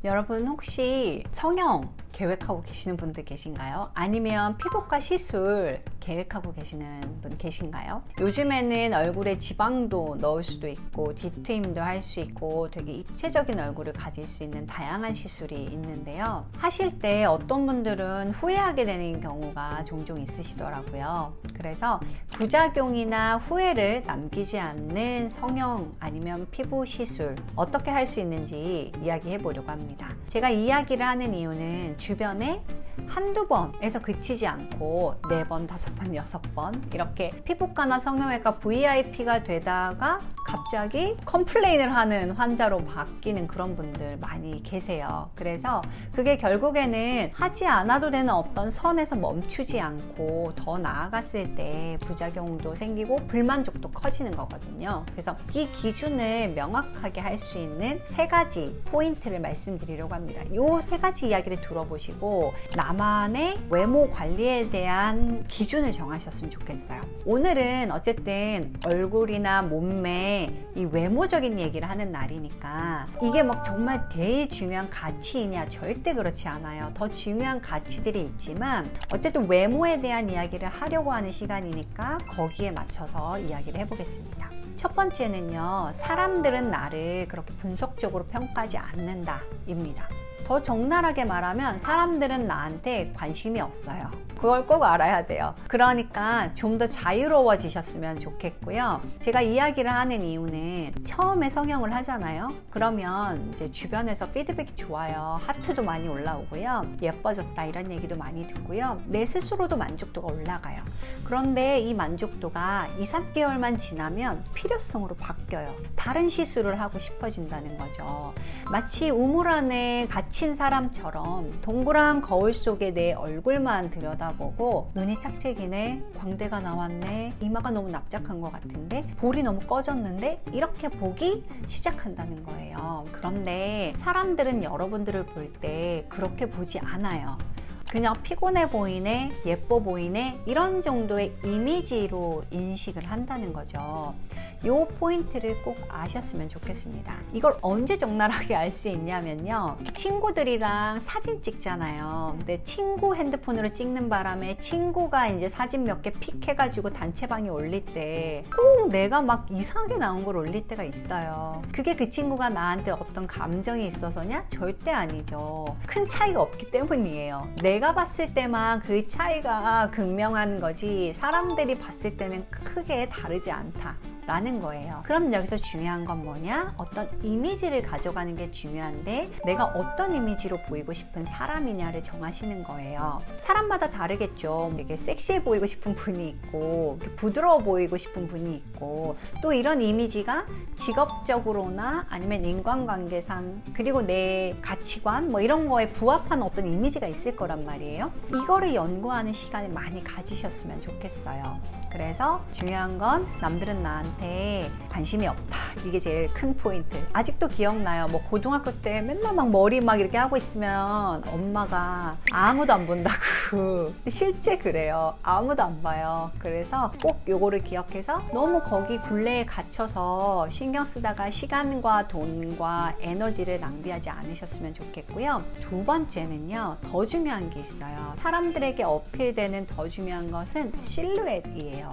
여러분 혹시 성형 계획하고 계시는 분들 계신가요? 아니면 피부과 시술 계획하고 계시는 분 계신가요? 요즘에는 얼굴에 지방도 넣을 수도 있고 뒤트임도 할 수 있고 되게 입체적인 얼굴을 가질 수 있는 다양한 시술이 있는데요. 하실 때 어떤 분들은 후회하게 되는 경우가 종종 있으시더라고요. 그래서 부작용이나 후회를 남기지 않는 성형 아니면 피부 시술 어떻게 할 수 있는지 이야기해 보려고 합니다. 제가 이야기를 하는 이유는 주변에 한두 번에서 그치지 않고 4번, 5번, 6번 이렇게 피부과나 성형외과 VIP가 되다가 갑자기 컴플레인을 하는 환자로 바뀌는 그런 분들 많이 계세요. 그래서 그게 결국에는 하지 않아도 되는 어떤 선에서 멈추지 않고 더 나아갔을 때 부작용도 생기고 불만족도 커지는 거거든요. 그래서 이 기준을 명확하게 할 수 있는 3가지 포인트를 말씀드리려고 합니다. 이 3가지 이야기를 들어보시고 나만의 외모 관리에 대한 기준을 정하셨으면 좋겠어요. 오늘은 어쨌든 얼굴이나 몸매 이 외모적인 얘기를 하는 날이니까 이게 막 정말 제일 중요한 가치이냐? 절대 그렇지 않아요. 더 중요한 가치들이 있지만 어쨌든 외모에 대한 이야기를 하려고 하는 시간이니까 거기에 맞춰서 이야기를 해보겠습니다. 첫 번째는요, 사람들은 나를 그렇게 분석적으로 평가하지 않는다 입니다. 더 적나라하게 말하면 사람들은 나한테 관심이 없어요. 그걸 꼭 알아야 돼요. 그러니까 좀 더 자유로워지셨으면 좋겠고요. 제가 이야기를 하는 이유는 처음에 성형을 하잖아요. 그러면 이제 주변에서 피드백이 좋아요. 하트도 많이 올라오고요. 예뻐졌다 이런 얘기도 많이 듣고요. 내 스스로도 만족도가 올라가요. 그런데 이 만족도가 2, 3개월만 지나면 필요성으로 바뀌어요. 다른 시술을 하고 싶어진다는 거죠. 마치 우물 안에 갇힌 사람처럼 동그란 거울 속에 내 얼굴만 들여다보고 눈이 짝짝이네, 광대가 나왔네, 이마가 너무 납작한 것 같은데, 볼이 너무 꺼졌는데 이렇게 보기 시작한다는 거예요. 그런데 사람들은 여러분들을 볼 때 그렇게 보지 않아요. 그냥 피곤해 보이네, 예뻐 보이네 이런 정도의 이미지로 인식을 한다는 거죠. 이 포인트를 꼭 아셨으면 좋겠습니다. 이걸 언제 적나라하게 알 수 있냐면요, 친구들이랑 사진 찍잖아요. 근데 친구 핸드폰으로 찍는 바람에 친구가 이제 사진 몇 개 픽 해가지고 단체방에 올릴 때 꼭 내가 막 이상하게 나온 걸 올릴 때가 있어요. 그게 그 친구가 나한테 어떤 감정이 있어서냐? 절대 아니죠. 큰 차이가 없기 때문이에요. 내가 봤을 때만 그 차이가 극명한 거지 사람들이 봤을 때는 크게 다르지 않다 라는 거예요. 그럼 여기서 중요한 건 뭐냐? 어떤 이미지를 가져가는 게 중요한데 내가 어떤 이미지로 보이고 싶은 사람이냐를 정하시는 거예요. 사람마다 다르겠죠. 되게 섹시해 보이고 싶은 분이 있고 부드러워 보이고 싶은 분이 있고 또 이런 이미지가 직업적으로나 아니면 인간관계상 그리고 내 가치관 뭐 이런 거에 부합하는 어떤 이미지가 있을 거란 말이에요. 이거를 연구하는 시간을 많이 가지셨으면 좋겠어요. 그래서 중요한 건 남들은 나한테 관심이 없다. 이게 제일 큰 포인트. 아직도 기억나요. 뭐 고등학교 때 맨날 막 머리 막 이렇게 하고 있으면 엄마가 아무도 안 본다고. 실제 그래요. 아무도 안 봐요. 그래서 꼭 요거를 기억해서 너무 거기 굴레에 갇혀서 신경 쓰다가 시간과 돈과 에너지를 낭비하지 않으셨으면 좋겠고요. 두 번째는요, 더 중요한 게 있어요. 사람들에게 어필되는 더 중요한 것은 실루엣이에요.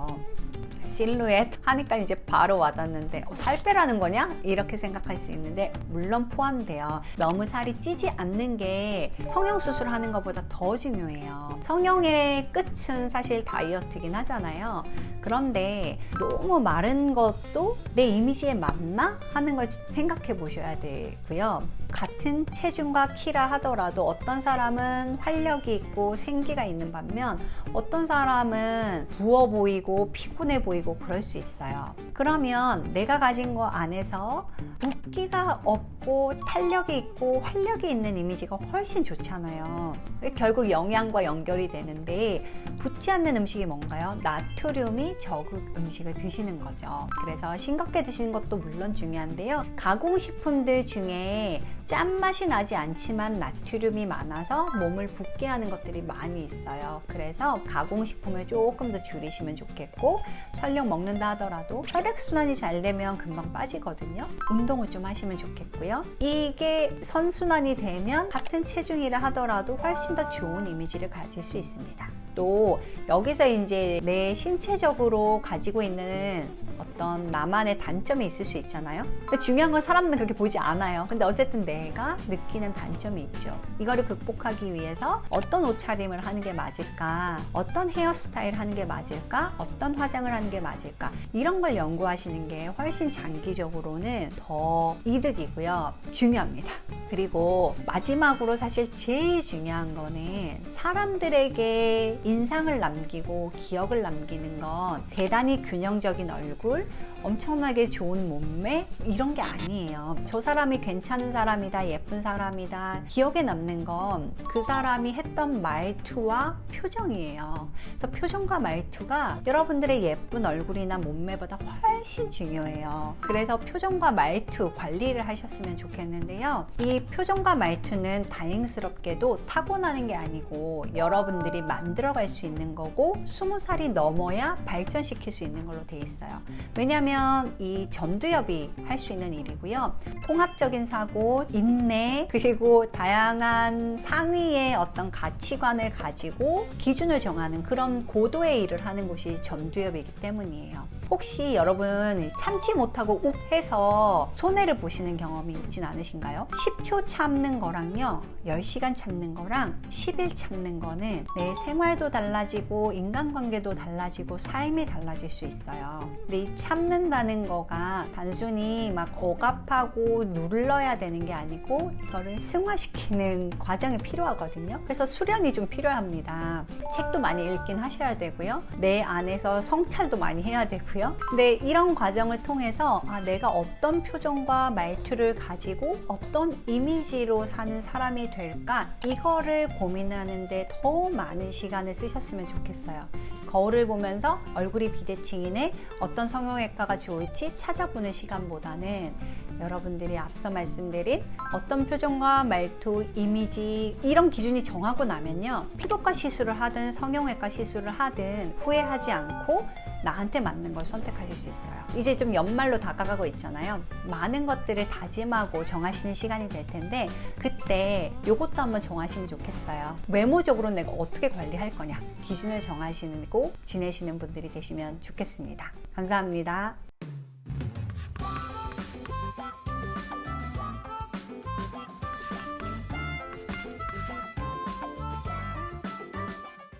실루엣 하니까 이제 바로 와닿는데 살 빼라는 거냐? 이렇게 생각할 수 있는데 물론 포함돼요. 너무 살이 찌지 않는 게 성형수술 하는 것보다 더 중요해요. 성형의 끝은 사실 다이어트긴 하잖아요. 그런데 너무 마른 것도 내 이미지에 맞나? 하는 걸 생각해 보셔야 되고요. 같은 체중과 키라 하더라도 어떤 사람은 활력이 있고 생기가 있는 반면 어떤 사람은 부어 보이고 피곤해 보이고 그럴 수 있어요. 그러면 내가 가진 거 안에서 붓기가 없고 탄력이 있고 활력이 있는 이미지가 훨씬 좋잖아요. 결국 영양과 연결이 되는데 붙지 않는 음식이 뭔가요? 나트륨이 적은 음식을 드시는 거죠. 그래서 싱겁게 드시는 것도 물론 중요한데요. 가공식품들 중에 짠맛이 나지 않지만 나트륨이 많아서 몸을 붓게 하는 것들이 많이 있어요. 그래서 가공식품을 조금 더 줄이시면 좋겠고, 설령 먹는다 하더라도 혈액순환이 잘 되면 금방 빠지거든요. 운동을 좀 하시면 좋겠고요. 이게 선순환이 되면 같은 체중이라 하더라도 훨씬 더 좋은 이미지를 가질 수 있습니다. 또 여기서 이제 내 신체적으로 가지고 있는 어떤 나만의 단점이 있을 수 있잖아요. 근데 중요한 건 사람들은 그렇게 보지 않아요. 근데 어쨌든 내가 느끼는 단점이 있죠. 이거를 극복하기 위해서 어떤 옷차림을 하는 게 맞을까, 어떤 헤어스타일 하는 게 맞을까, 어떤 화장을 하는 게 맞을까, 이런 걸 연구하시는 게 훨씬 장기적으로는 더 이득이고요. 중요합니다. 그리고 마지막으로 사실 제일 중요한 거는 사람들에게 인상을 남기고 기억을 남기는 건 대단히 균형적인 얼굴, 엄청나게 좋은 몸매, 이런 게 아니에요. 저 사람이 괜찮은 사람이다, 예쁜 사람이다, 기억에 남는 건 그 사람이 했던 말투와 표정이에요. 그래서 표정과 말투가 여러분들의 예쁜 얼굴이나 몸매보다 훨씬 중요해요. 그래서 표정과 말투 관리를 하셨으면 좋겠는데요. 이 표정과 말투는 다행스럽게도 타고나는 게 아니고 여러분들이 만들어갈 수 있는 거고, 20살이 넘어야 발전시킬 수 있는 걸로 돼 있어요. 왜냐하면 이 전두엽이 할 수 있는 일이고요. 통합적인 사고, 인내, 그리고 다양한 상위의 어떤 가치관을 가지고 기준을 정하는 그런 고도의 일을 하는 곳이 전두엽이기 때문이에요. 혹시 여러분 참지 못하고 욱 해서 손해를 보시는 경험이 있진 않으신가요? 10초 참는 거랑요, 10시간 참는 거랑 10일 참는 거는 내 생활도 달라지고 인간관계도 달라지고 삶이 달라질 수 있어요. 근데 이 참는다는 거가 단순히 막 억압하고 눌러야 되는 게 아니고 이거를 승화시키는 과정이 필요하거든요. 그래서 수련이 좀 필요합니다. 책도 많이 읽긴 하셔야 되고요. 내 안에서 성찰도 많이 해야 되고요. 근데 이런 과정을 통해서 내가 어떤 표정과 말투를 가지고 어떤 이미지로 사는 사람이 될까, 이거를 고민하는데 더 많은 시간을 쓰셨으면 좋겠어요. 거울을 보면서 얼굴이 비대칭이네, 어떤 성형외과가 좋을지 찾아보는 시간보다는 여러분들이 앞서 말씀드린 어떤 표정과 말투, 이미지, 이런 기준이 정하고 나면요, 피부과 시술을 하든 성형외과 시술을 하든 후회하지 않고 나한테 맞는 걸 선택하실 수 있어요. 이제 좀 연말로 다가가고 있잖아요. 많은 것들을 다짐하고 정하시는 시간이 될 텐데, 그때 요것도 한번 정하시면 좋겠어요. 외모적으로 내가 어떻게 관리할 거냐, 기준을 정하시고 지내시는 분들이 되시면 좋겠습니다. 감사합니다.